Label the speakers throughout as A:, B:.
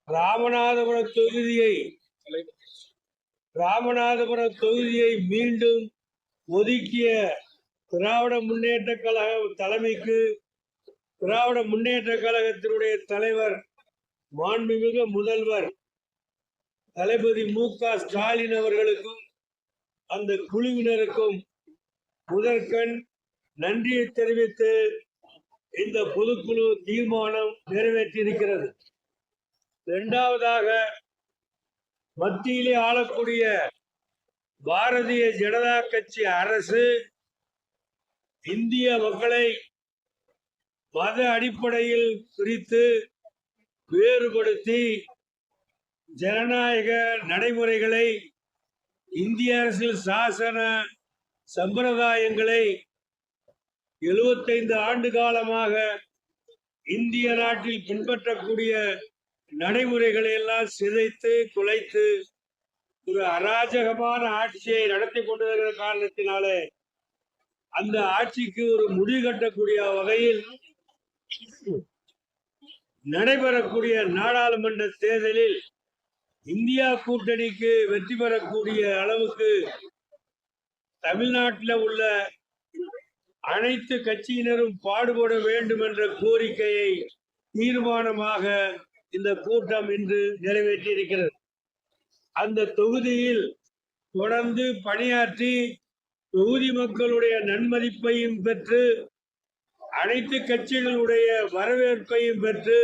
A: ராமநாதபுரம் தொகுதியை மீண்டும் ஒதுக்கிய திராவிட முன்னேற்ற கழக தலைமைக்கு திராவிட முன்னேற்ற கழகத்தினுடைய தலைவர் மாண்புமிகு முதல்வர் தளபதி மு.க. ஸ்டாலின் அவர்களுக்கும் அந்த குழுவினருக்கும் முதற்கண் நன்றியை தெரிவித்து இந்த பொதுக்குழு தீர்மானம் நிறைவேற்றியிருக்கிறது. இரண்டாவதாக, மத்தியிலே ஆளக்கூடிய பாரதிய ஜனதா கட்சி அரசு இந்திய மக்களை மத அடிப்படையில் பிரித்து வேறுபடுத்தி ஜனநாயக நடைமுறைகளை, இந்திய அரசியல் சாசன சம்பிரதாயங்களை 75 ஆண்டு காலமாக இந்திய நாட்டில் பின்பற்றக்கூடிய நடைமுறைகளை எல்லாம் சிதைத்து குலைத்து ஒரு அராஜகமான ஆட்சியை நடத்தி கொண்டிருக்கிற காரணத்தினாலே அந்த ஆட்சிக்கு ஒரு முடிவு கட்டக்கூடிய வகையில் நடைபெறக்கூடிய நாடாளுமன்ற தேர்தலில் இந்தியா கூட்டணிக்கு வெற்றி பெறக்கூடிய அளவுக்கு தமிழ்நாட்டில் உள்ள அனைத்து கட்சியினரும் பாடுபட வேண்டும் என்ற கோரிக்கையை தீர்மானமாக இந்த கூட்டம் இன்று நிறைவேற்றி இருக்கிறது. அந்த தொகுதியில் தொடர்ந்து பணியாற்றி தொகுதி மக்களுடைய நன்மதிப்பையும் பெற்று அனைத்து கட்சிகளுடைய வரவேற்பையும் பெற்று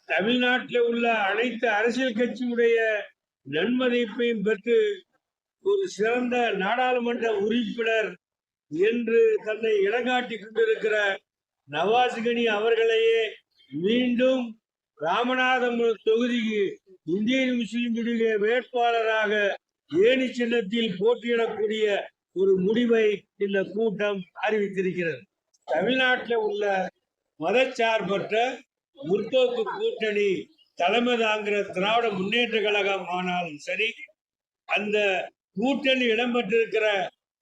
A: தமிழ்நாட்டில் உள்ள அனைத்து அரசியல் கட்சியுடைய நன்மதிப்பையும் பெற்று ஒரு சிறந்த நாடாளுமன்ற உறுப்பினர் என்று தன்னை இடங்காட்டி கொண்டிருக்கிற நவாஸ்கனி அவர்களையே மீண்டும் ராமநாதபுரம் தொகுதிக்கு இந்திய முஸ்லிம் லீக் வேட்பாளராக ஏணி சின்னத்தில் போட்டியிடக்கூடிய ஒரு முடிவை இந்த கூட்டம் அறிவித்திருக்கிறது. தமிழ்நாட்டில் உள்ள மதச்சார்பற்ற முற்போக்கு கூட்டணி தலைமை தாங்கிற திராவிட முன்னேற்ற கழகம் ஆனாலும் சரி, அந்த கூட்டணி இடம்பெற்றிருக்கிற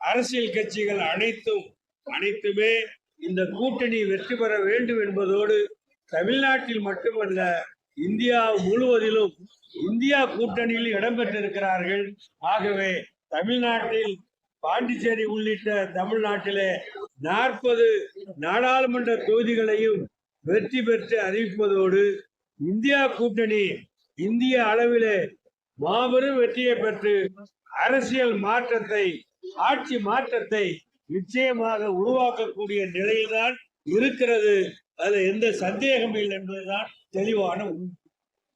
A: அரசியல் கட்சிகள் அனைத்துமே இந்த கூட்டணி வெற்றி பெற வேண்டும் என்பதோடு தமிழ்நாட்டில் மட்டுமல்ல இந்தியா முழுவதிலும் இந்தியா கூட்டணியில் இடம்பெற்றிருக்கிறார்கள். ஆகவே தமிழ்நாட்டில் பாண்டிச்சேரி உள்ளிட்ட தமிழ்நாட்டிலே 40 நாடாளுமன்ற தொகுதிகளையும் வெற்றி பெற்று அறிவிப்பதோடு இந்தியா கூட்டணி இந்திய அளவிலே மாபெரும் வெற்றியை பெற்று அரசியல் மாற்றத்தை, ஆட்சி மாற்றத்தை நிச்சயமாக உருவாக்கக்கூடிய நிலையில்தான் இருக்கிறது. அதுல எந்த சந்தேகமும் இல்லை என்பதுதான் தெளிவான உண்மை.